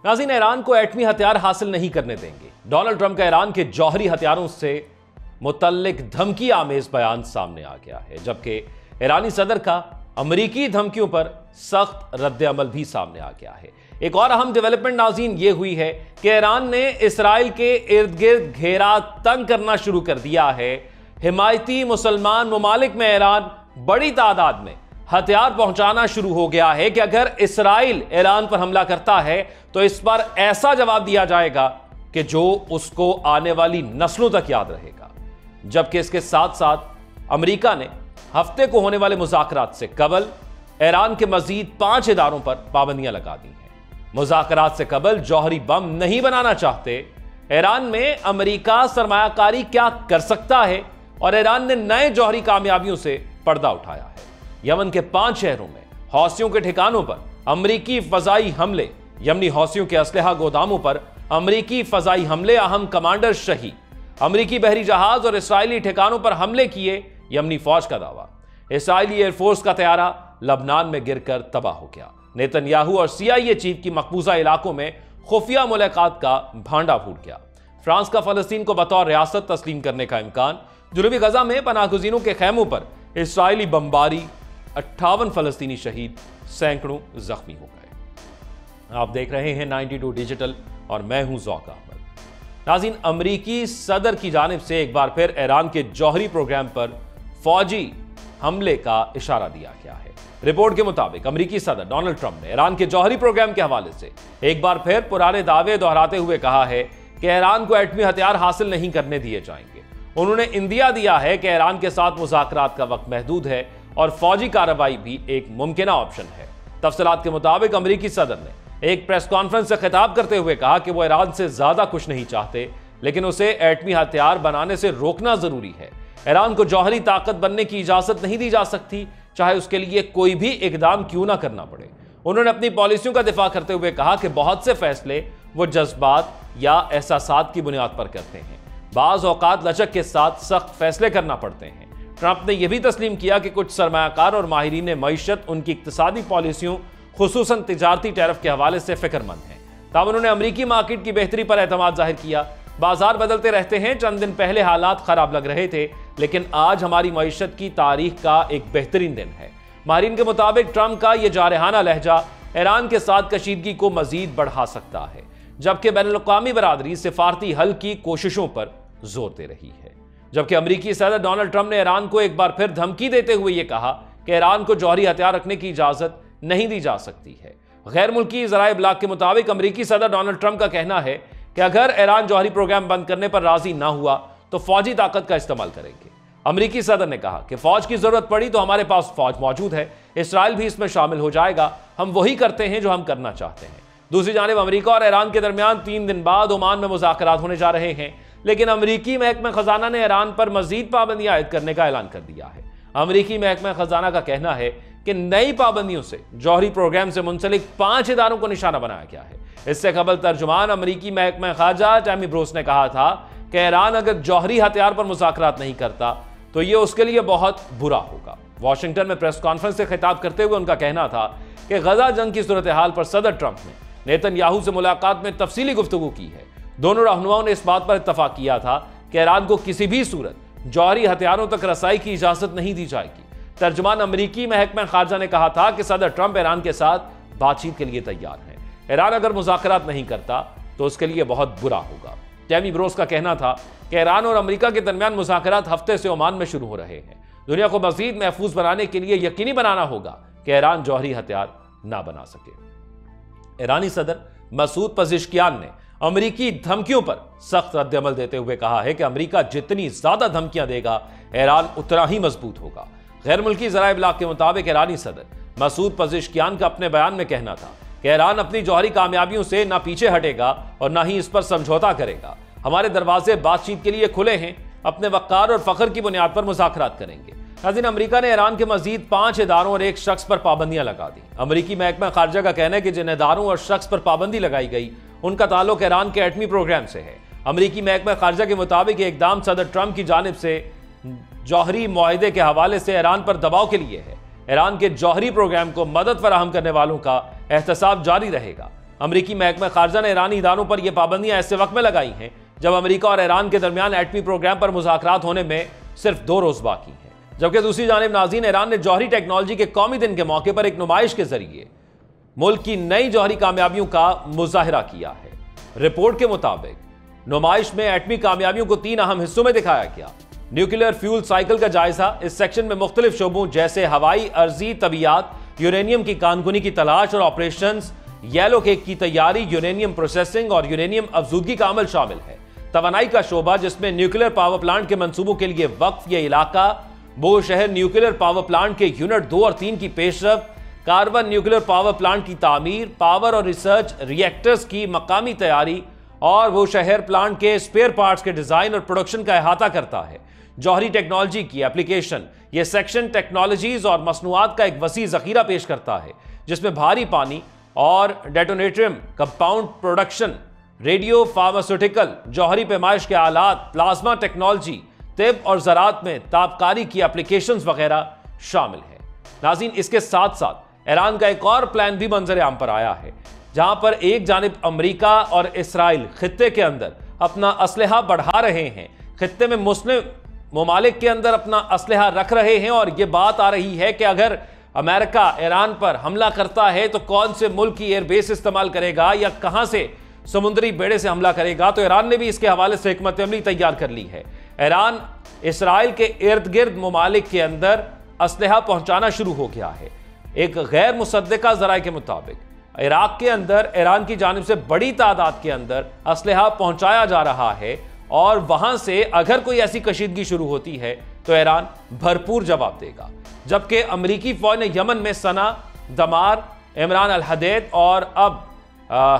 नाज़रीन, ईरान को एटमी हथियार हासिल नहीं करने देंगे। डोनाल्ड ट्रंप का ईरान के जौहरी हथियारों से मुतल्लिक धमकी आमेज बयान सामने आ गया है, जबकि ईरानी सदर का अमरीकी धमकियों पर सख्त रद्द-ए-अमल भी सामने आ गया है। एक और अहम डेवलपमेंट नाज़रीन ये हुई है कि ईरान ने इसराइल के इर्द गिर्द घेरा तंग करना शुरू कर दिया है। हिमायती मुसलमान ममालिक में ईरान बड़ी तादाद में हथियार पहुंचाना शुरू हो गया है कि अगर इसराइल ईरान पर हमला करता है तो इस पर ऐसा जवाब दिया जाएगा कि जो उसको आने वाली नस्लों तक याद रहेगा। जबकि इसके साथ साथ अमेरिका ने हफ्ते को होने वाले मुज़ाकरात से कबल ईरान के मजीद 5 इदारों पर पाबंदियां लगा दी हैं। मुज़ाकरात से कबल जौहरी बम नहीं बनाना चाहते। ईरान में अमेरिका सरमायाकारी क्या कर सकता है और ईरान ने नए जौहरी कामयाबियों से पर्दा उठाया है। यमन के 5 शहरों में हौसियों के ठिकानों पर अमरीकी फजाई हमले, यमनी हौसियों के असलहा गोदामों पर अमरीकी फजाई हमले, अहम कमांडर शहीद, अमरीकी बहरी जहाज और इसराइली ठिकानों पर हमले किए यमनी फौज का दावा। इसराइली एयरफोर्स का तैयारा लबनान में गिरकर तबाह हो गया। नेतन्याहू और CIA चीफ की मकबूजा इलाकों में खुफिया मुलाकात का भांडा फूट गया। फ्रांस का फलस्तीन को बतौर रियासत तस्लीम करने का इम्कान। जुनूबी गजा में पनाहगुज़ीनों के खैमों पर इसराइली बमबारी, 58 फलस्तीनी शहीद, सैकड़ों जख्मी हो गए। आप देख रहे हैं 92 डिजिटल और मैं हूं ज़ौक अहमद। नाज़रीन, अमरीकी सदर की जानिब से एक बार फिर ईरान के जौहरी प्रोग्राम पर फौजी हमले का इशारा दिया गया है। रिपोर्ट के मुताबिक अमरीकी सदर डोनाल्ड ट्रंप ने ईरान के जौहरी प्रोग्राम के हवाले से एक बार फिर पुराने दावे दोहराते हुए कहा है कि ईरान को एटमी हथियार हासिल नहीं करने दिए जाएंगे। उन्होंने इंदिया दिया है कि ईरान के साथ मुज़ाकरात का वक्त महदूद है और फौजी कार्रवाई भी एक मुमकिना ऑप्शन है। तफसीलात के मुताबिक अमरीकी सदर ने एक प्रेस कॉन्फ्रेंस से खिताब करते हुए कहा कि वो ईरान से ज्यादा कुछ नहीं चाहते, लेकिन उसे एटमी हथियार बनाने से रोकना जरूरी है। ईरान को जौहरी ताकत बनने की इजाजत नहीं दी जा सकती, चाहे उसके लिए कोई भी इकदाम क्यों ना करना पड़े। उन्होंने अपनी पॉलिसियों का दिफा करते हुए कहा कि बहुत से फैसले वो जज्बात या एहसासात की बुनियाद पर करते हैं, बाज़ औकात लचक के साथ सख्त फैसले करना पड़ते हैं। ट्रंप ने यह भी तस्लीम किया कि कुछ सरमायाकार और माहिरीन मईशत उनकी इक्तिसादी पॉलिसियों, खुसूसन तिजारती टैरिफ के हवाले से फिक्रमंद हैं। तब उन्होंने अमरीकी मार्केट की बेहतरी पर एतमाद जाहिर किया। बाजार बदलते रहते हैं, चंद दिन पहले हालात खराब लग रहे थे, लेकिन आज हमारी मईशत की तारीख का एक बेहतरीन दिन है। माहिरीन के मुताबिक ट्रंप का यह जारहाना लहजा ईरान के साथ कशीदगी को मजीद बढ़ा सकता है, जबकि बैनुल-अक़वामी बरादरी सिफारती हल की कोशिशों पर जोर दे रही है। जबकि अमरीकी सदर डोनाल्ड ट्रंप ने ईरान को एक बार फिर धमकी देते हुए यह कहा कि ईरान को जौहरी हथियार रखने की इजाजत नहीं दी जा सकती है। गैर मुल्की ज़राए इब्लाग के मुताबिक अमरीकी सदर डोनाल्ड ट्रंप का कहना है कि अगर ईरान जौहरी प्रोग्राम बंद करने पर राजी ना हुआ तो फौजी ताकत का इस्तेमाल करेंगे। अमरीकी सदर ने कहा कि फौज की जरूरत पड़ी तो हमारे पास फौज मौजूद है, इसराइल भी इसमें शामिल हो जाएगा, हम वही करते हैं जो हम करना चाहते हैं। दूसरी जानिब अमरीका और ईरान के दरमियान 3 दिन बाद ओमान में मुज़ाकरात होने जा रहे हैं, लेकिन अमरीकी महकमा खजाना ने ईरान पर मजीद पाबंदियां आयद करने का ऐलान कर दिया है। अमरीकी महकमा खजाना का कहना है कि नई पाबंदियों से जौहरी प्रोग्राम से मुंसलिक 5 इदारों को निशाना बनाया गया है। इससे कबल तर्जुमान अमरीकी महकमा खारजा टैमी ब्रूस ने कहा था कि ईरान अगर जौहरी हथियार पर मुज़ाकरात नहीं करता तो यह उसके लिए बहुत बुरा होगा। वाशिंगटन में प्रेस कॉन्फ्रेंस से खिताब करते हुए उनका कहना था कि गजा जंग की सूरत हाल पर सदर ट्रंप ने नेतन्याहू से मुलाकात में तफसीली गुफ्तगू की है। दोनों रहनुमाओं ने इस बात पर इत्तफाक किया था कि ईरान को किसी भी सूरत जौहरी हथियारों तक रसाई की इजाजत नहीं दी जाएगी। तर्जुमान अमरीकी महकमा खारजा ने कहा था कि सदर ट्रंप ईरान के साथ बातचीत के लिए तैयार है। ईरान अगर मुज़ाकरात नहीं करता तो उसके लिए बहुत बुरा होगा। टैमी ब्रोस का कहना था कि ईरान और अमेरिका के दरमियान मुज़ाकरात हफ्ते से ओमान में शुरू हो रहे हैं। दुनिया को मजीद महफूज बनाने के लिए यकीनी बनाना होगा कि ईरान जौहरी हथियार ना बना सके। ईरानी सदर मसूद पज़ेश्कियान ने अमरीकी धमकियों पर सख्त रद्द-ए-अमल देते हुए कहा है कि अमरीका जितनी ज्यादा धमकियां देगा ईरान उतना ही मजबूत होगा। गैर मुल्की ज़राए इब्लाग के मुताबिक ईरानी सदर मसूद पज़ेश्कियान का अपने बयान में कहना था कि ईरान अपनी जौहरी कामयाबियों से ना पीछे हटेगा और ना ही इस पर समझौता करेगा। हमारे दरवाजे बातचीत के लिए खुले हैं, अपने वक़ार और फ़ख्र की बुनियाद पर मुज़ाकरात करेंगे। नाज़रीन, अमेरिका ने ईरान के मजीद 5 इदारों और एक शख्स पर पाबंदियां लगा दी। अमरीकी महकमा खारजा का कहना है कि जिन इदारों और शख्स पर पाबंदी लगाई गई उनका ताल्लुक ईरान के एटमी प्रोग्राम से है। अमरीकी महकमा खारजा के मुताबिक ये इकदाम सदर ट्रंप की जानिब से जौहरी मुआहदे के हवाले से ईरान पर दबाव के लिए है। ईरान के जौहरी प्रोग्राम को मदद फराहम करने वालों का एहतसाब जारी रहेगा। अमरीकी महकमा खारजा ने ईरानी इदारों पर यह पाबंदियां ऐसे वक्त में लगाई हैं जब अमरीका और ईरान के दरमियान एटमी प्रोग्राम पर मुज़ाकरात होने में सिर्फ 2 रोज बाकी हैं। जबकि दूसरी जानिब नाज़रीन, ईरान ने जौहरी टेक्नोलॉजी के कौमी दिन के मौके पर एक नुमाइश के जरिए मुल्क की नई जौहरी कामयाबियों का मुजाहिरा किया है। रिपोर्ट के मुताबिक नुमाइश में एटमी कामयाबियों को 3 अहम हिस्सों में दिखाया गया। न्यूक्लियर फ्यूल साइकिल का जायजा। इस सेक्शन में मुख्तलिफ शोबों जैसे हवाई, अर्जी, तबियात, यूरेनियम की कानकुनी की तलाश और ऑपरेशंस, येलो केक की तैयारी, यूरेनियम प्रोसेसिंग और यूरेनियम अफजूदगी का अमल शामिल है। तवानाई का शोबा, जिसमें न्यूक्लियर पावर प्लांट के मंसूबों के लिए वक्फ यह इलाका, वो शहर न्यूक्लियर पावर प्लांट के यूनिट 2 और 3 की पेशरफ, कार्बन न्यूक्लियर पावर प्लांट की तामीर, पावर और रिसर्च रिएक्टर्स की मकामी तैयारी और वो शहर प्लांट के स्पेयर पार्ट्स के डिजाइन और प्रोडक्शन का अहाता करता है। जौहरी टेक्नोलॉजी की एप्लीकेशन। यह सेक्शन टेक्नोलॉजीज और मसनूआत का एक वसी जखीरा पेश करता है जिसमें भारी पानी और डेटोनेट्रियम कंपाउंड प्रोडक्शन, रेडियो फार्मास्यूटिकल, जौहरी पैमाइश के आलात, प्लाज्मा टेक्नोलॉजी, तिब और ज़राअत में ताबकारी की एप्लीकेशंस वगैरह शामिल है। नाज़रीन, इसके साथ साथ ईरान का एक और प्लान भी मंजर आम पर आया है, जहां पर एक जानिब अमरीका और इसराइल खित्ते के अंदर अपना असलहा बढ़ा रहे हैं, खित्ते में मुस्लिम ममालिक के अंदर अपना असलहा रख रहे हैं और यह बात आ रही है कि अगर अमेरिका ईरान पर हमला करता है तो कौन से मुल्क की एयरबेस इस्तेमाल करेगा या कहां से समुद्री बेड़े से हमला करेगा। तो ईरान ने भी इसके हवाले से हिकमत अमली तैयार कर ली है। ईरान इसराइल के इर्द गिर्द ममालिक के अंदर असलहा पहुंचाना शुरू हो गया है। एक गैर मुसद्दिका ज़राए के मुताबिक इराक के अंदर ईरान की जानिब से बड़ी तादाद के अंदर असलहा पहुंचाया जा रहा है और वहां से अगर कोई ऐसी कशीदगी शुरू होती है तो ईरान भरपूर जवाब देगा। जबकि अमरीकी फौज ने यमन में सना, दमार, इमरान अल हदैद और अब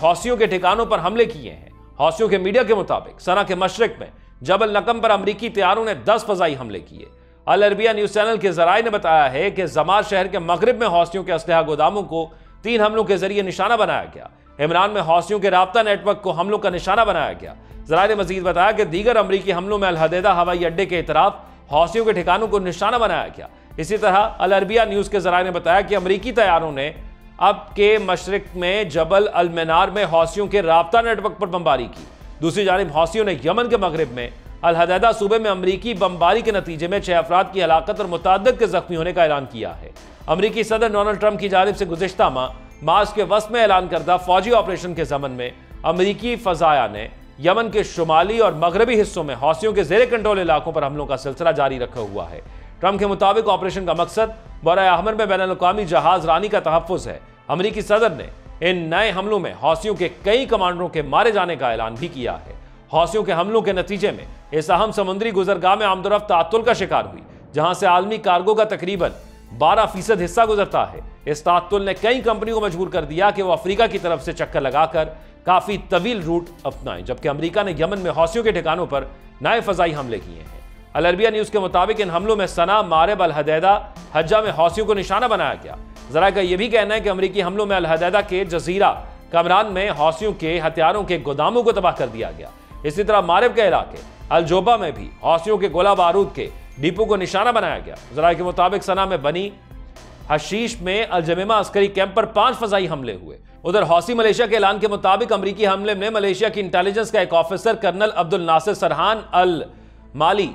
हौसियों के ठिकानों पर हमले किए हैं। हौसियों के मीडिया के मुताबिक सना के मशरिक में जबल नकम पर अमरीकी तैयारों ने 10 फजाई हमले किए। अल अरबिया न्यूज चैनल के जराए ने बताया है कि जमार शहर के मगरिब में हौसियों के असलहा गोदामों को 3 हमलों के जरिए निशाना बनाया गया। इमरान में हौसियों के राब्ता नेटवर्क को हमलों का निशाना बनाया गया। जराए ने मजीद बताया कि दीगर अमरीकी हमलों में अल हदैदा हवाई अड्डे के इतराफ हौसियों के ठिकानों को निशाना बनाया गया। इसी तरह अल अरबिया न्यूज के जराए ने बताया कि अमरीकी तैयारों ने अब के मशरिक में जबल अल मनार में हौसियों के राब्ता नेटवर्क पर बमबारी की। दूसरी जानिब हौसियों ने यमन के मगरिब में अल हदैदा सूबे में अमरीकी बमबारी के नतीजे में 6 अफराद की हलाकत और मुतअद्दिद के जख्मी होने का ऐलान किया है। अमरीकी सदर डोनाल्ड ट्रंप की जानिब से गुज़िश्ता माह मार्च के वस्त में ऐलान करदा फौजी ऑपरेशन के ज़मन में अमरीकी फजाया ने यमन के शुमाली और मगरबी हिस्सों में हौसियों के ज़ेरे कंट्रोल इलाकों पर हमलों का सिलसिला जारी रखा हुआ है। ट्रंप के मुताबिक ऑपरेशन का मकसद बहर अहमर में बैनुल-अक़वामी जहाज रानी का तहफ़्फ़ुज़ है। अमरीकी सदर ने इन नए हमलों में हौसियों के कई कमांडरों के मारे जाने का ऐलान भी किया है। हौसियों के हमलों के नतीजे में इस अहम समुद्री गुजरगाह में आमदोरफ्त ताअत्तुल का शिकार हुई, जहां से आलमी कार्गो का तकरीबन 12% हिस्सा गुजरता है। इस ताअत्तुल ने कई कंपनियों को मजबूर कर दिया कि वो अफ्रीका की तरफ से चक्कर लगाकर काफी तवील रूट अपनाएं, जबकि अमेरिका ने यमन में हौसियों के ठिकानों पर नए फजाई हमले किए हैं। अल अरबिया न्यूज के मुताबिक इन हमलों में सना, मारिब, अल हदैदा, हज्जा में हौसियों को निशाना बनाया गया। जरा का यह भी कहना है कि अमरीकी हमलों में अल हदैदा के जजीरा कमरान में हौसियों के हथियारों के गोदामों को तबाह कर दिया गया। इसी तरह मारिब के इलाके अल जोबा में भी हौसियों के गोला बारूद के डिपो को निशाना बनाया गया। जरा के मुताबिक सना में बनी हशीश में अल जमीमा अस्करी कैंप पर 5 फजाई हमले हुए। उधर हौसी मलेशिया के ऐलान के मुताबिक अमरीकी हमले में मलेशिया की इंटेलिजेंस का एक ऑफिसर कर्नल अब्दुल नासिर सरहान अल माली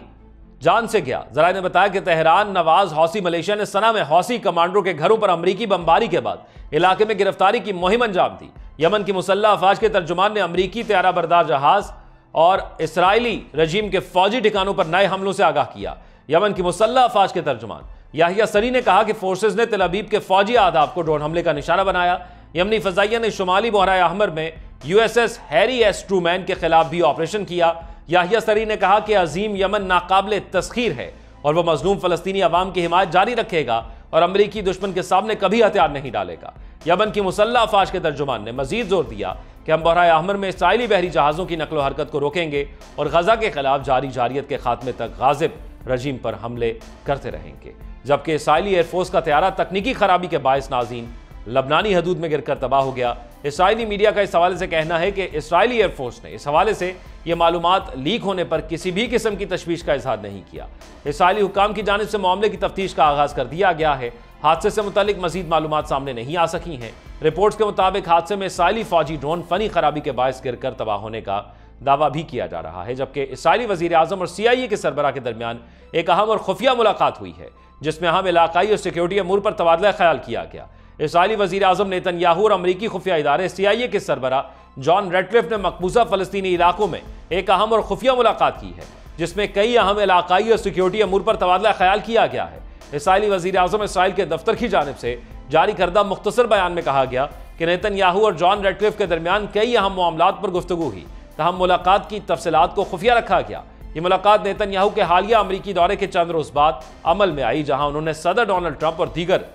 जान से गया। जराए ने बताया कि तेहरान नवाज हौसी मलेशिया ने सना में हौसी कमांडरों के घरों पर अमरीकी बमबारी के बाद इलाके में गिरफ्तारी की मुहिम अंजाम दी। यमन की मुसल्लह अफवाज के तर्जुमान ने अमरीकी तैयारा बरदार जहाज और इसराइली रजीम के फौजी ठिकानों पर नए हमलों से आगाह किया। यमन की मुसल्लह अफवाज के तर्जुमान याहिया सरी ने कहा कि फोर्सेज ने तेल अवीव के फौजी आदाब को ड्रोन हमले का निशाना बनाया। यमनी फजाइया ने शुमाली बहराए अहमर में यूएसएस हैरी एस ट्रूमैन के खिलाफ भी ऑपरेशन किया। याहिया सरी ने कहा कि अजीम यमन नाकाबिले तस्खीर है और वह मजलूम फलस्तीनी अवाम की हिमायत जारी रखेगा और अमरीकी दुश्मन के सामने कभी हथियार नहीं डालेगा। यमन की मुसल्लह अफवाज के तर्जुमान ने मजीद जोर दिया कि हम बहराए अहमर में इसराइली बहरी जहाज़ों की नकलो हरकत को रोकेंगे और गजा के खिलाफ जारी जारियत के खात्मे तक गाजिब रजीम पर हमले करते रहेंगे। जबकि इसराइली एयरफोर्स का तैयारा तकनीकी खराबी के बायस नाज़रीन लबनानी हदूद में गिरकर तबाह हो गया। इसराइली मीडिया का इस हवाले से कहना है कि इसराइली एयरफोर्स ने इस हवाले से ये मालूमात लीक होने पर किसी भी किस्म की तशवीश का इजहार नहीं किया। इसराइली हुकाम की जानिब से मामले की तफ्तीश का आगाज कर दिया गया है। हादसे से मुतालिक मजीद मालूमात सामने नहीं आ सकी हैं। रिपोर्ट्स के मुताबिक हादसे में इसराइली फौजी ड्रोन फनी खराबी के बायस गिरकर तबाह होने का दावा भी किया जा रहा है, जबकि इसराइली वजीर आजम और CIA के सरबराह के दरमियान एक अहम और खुफिया मुलाकात हुई है, जिसमें अहम इलाकाई और सिक्योरिटी अमूर पर तबादला ख्याल किया गया। इसराइली वजीर आजम नेतन्याहू और अमरीकी खुफिया इदारे CIA के सरबराह जॉन रेडक्लिफ ने मकबूजा फलस्तीनी इलाकों में एक अहम और खुफिया मुलाकात की है, जिसमें कई अहम इलाकाई और सिक्योरिटी अमूर पर तबादला ख्याल किया गया है। इसराइली वजीर आजम इसराइल के दफ्तर की जानिब से जारी करदा मुख्तसर बयान में कहा गया कि नेतन्याहू और जॉन रेडक्लिफ के दरमियान कई अहम मामलात पर गुफ्तगू हुई, तहम मुलाकात की तफसीलात को खुफिया रखा गया। ये मुलाकात नेतन्याहू के हालिया अमरीकी दौरे के चंद रोज बाद अमल में आई, जहां उन्होंने सदर डोनाल्ड ट्रंप और दीगर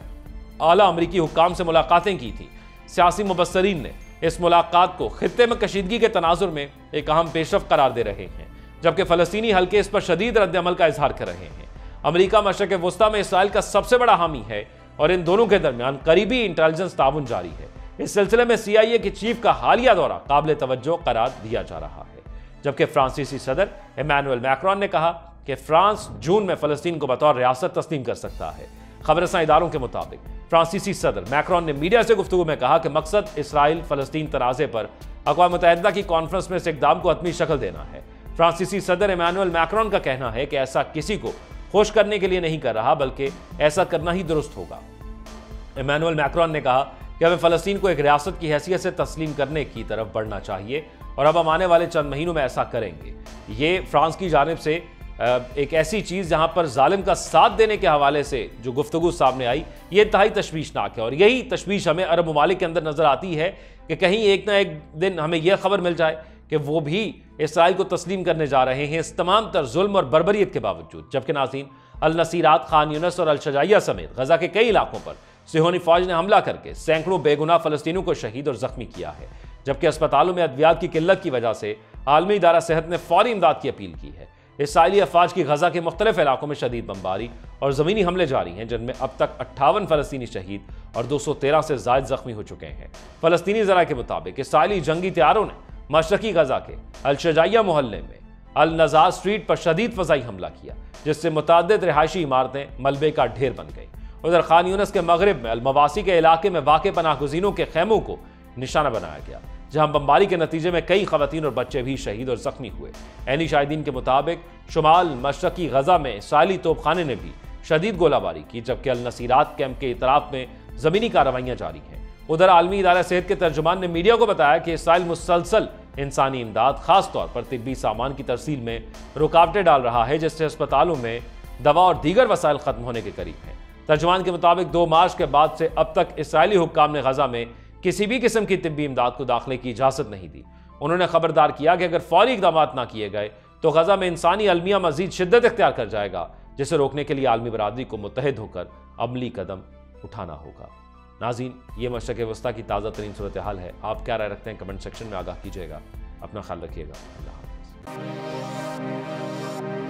आला अमरीकी हुक्काम से मुलाकातें की थी। सियासी मुबस्सरीन ने इस मुलाकात को खित्ते में कशीदगी के तनाजुर में एक अहम पेशरफ करार दे रहे हैं, जबकि फलस्तीनी हल्के इस पर शदीद रद्द-ए-अमल का इजहार कर रहे हैं। अमरीका मशरक़ वुस्ता में इसराइल का सबसे बड़ा हामी है और इन दोनों के दरमियान करीबी इंटेलिजेंस ताउन जारी है। इस सिलसिले में CIA के चीफ का हालिया दौरा काबिल तवज्जो करार दिया जा रहा है, जबकि फ्रांसीसी सदर इमैनुअल मैक्रोन ने कहा कि फ्रांस जून में फलस्तीन को बतौर रियासत तस्लीम कर सकता है। खबरसां इदारों के मुताबिक फ्रांसीसी सदर मैक्रोन ने मीडिया से गुफ्तगू में कहा कि मकसद इसराइल फलस्तीन तनाज़े पर अक़वाम मुत्तहिदा की कॉन्फ्रेंस में इस इक़दाम को हतमी शक्ल देना है। फ्रांसीसी सदर इमैनुअल मैक्रोन का कहना है कि ऐसा किसी को खुश करने के लिए नहीं कर रहा, बल्कि ऐसा करना ही दुरुस्त होगा। इमैनुअल मैक्रोन ने कहा कि हमें फलस्तीन को एक रियासत की हैसियत से तस्लीम करने की तरफ बढ़ना चाहिए और अब हम आने वाले चंद महीनों में ऐसा करेंगे। ये फ्रांस की जानिब से एक ऐसी चीज़ जहां पर जालिम का साथ देने के हवाले से जो गुफ्तगू सामने आई, ये इंतहाई तशवीशनाक है और यही तशवीश हमें अरब ममालिक के अंदर नजर आती है कि कहीं एक ना एक दिन हमें यह खबर मिल जाए कि वो भी इसराइल को तस्लीम करने जा रहे हैं इस तमाम तर जुल्म और बर्बरियत के बावजूद। जबकि नाज़रीन, अल नसीरात, खान यूनिस और अल शजाइया समेत गजा के कई इलाकों पर सिहोनी फौज ने हमला करके सैकड़ों बेगुनाह फलस्तीनियों को शहीद और जख्मी किया है, जबकि अस्पतालों में अद्वियात की किल्लत की वजह से आलमी इदारा सेहत ने फौरी इमदाद की अपील की है। इसराइली अफवाज की गजा के मुख्तलिफ इलाकों में शदीद बमबारी और ज़मीनी हमले जारी हैं, जिनमें अब तक 58 फलस्तीनी शहीद और 213 से ज़ायद जख्मी हो चुके हैं। फलस्तीनी ज़रा के मुताबिक इसराइली जंगी तैयारों ने मशरकी गजा के अल शजाइया मोहल्ले में अल नज़ार स्ट्रीट पर शदीद फ़ज़ाई हमला किया, जिससे मुतअद्दिद रिहायशी इमारतें मलबे का ढेर बन गई। उधर खान यूनिस के मगरिब में अल मवासी के इलाके में वाक़ पनाह गुज़ीनों के खैमों को निशाना बनाया गया, जहां बमबारी के नतीजे में कई खवातीन और बच्चे भी शहीद और जख्मी हुए। ऐनी शाहिदीन के मुताबिक शुमाल मशरकी गजा में इसराइली तोपखाने ने भी शदीद गोलाबारी की, जबकि अल नसीरात कैंप के इतराफ में ज़मीनी कार्रवाइयाँ जारी हैं। उधर आलमी इदारा सेहत के तर्जुमान ने मीडिया को बताया कि इसराइल मुसलसल इंसानी इमदाद, खास तौर पर तिब्बी सामान की तरसील में रुकावटें डाल रहा है, जिससे अस्पतालों में दवा और दीगर वसाइल खत्म होने के करीब हैं। तर्जुमान के मुताबिक 2 मार्च के बाद से अब तक इसराइली हुक्काम ने गजा में किसी भी किस्म की तिब्बी इमदाद को दाखिले की इजाज़त नहीं दी। उन्होंने खबरदार किया कि अगर फौरी इक़दाम ना किए गए तो गजा में इंसानी अलमिया मजीद शिद्दत इख्तियार कर जाएगा, जिसे रोकने के लिए आलमी बरादरी को मुत्तहिद होकर अमली कदम उठाना होगा। नाज़रीन, ये मशरक़ वस्ता की ताज़ा तरीन सूरत हाल है। आप क्या राय रखते हैं कमेंट सेक्शन में आगाह कीजिएगा। अपना ख्याल रखिएगा। अल्लाह हाफ़िज़।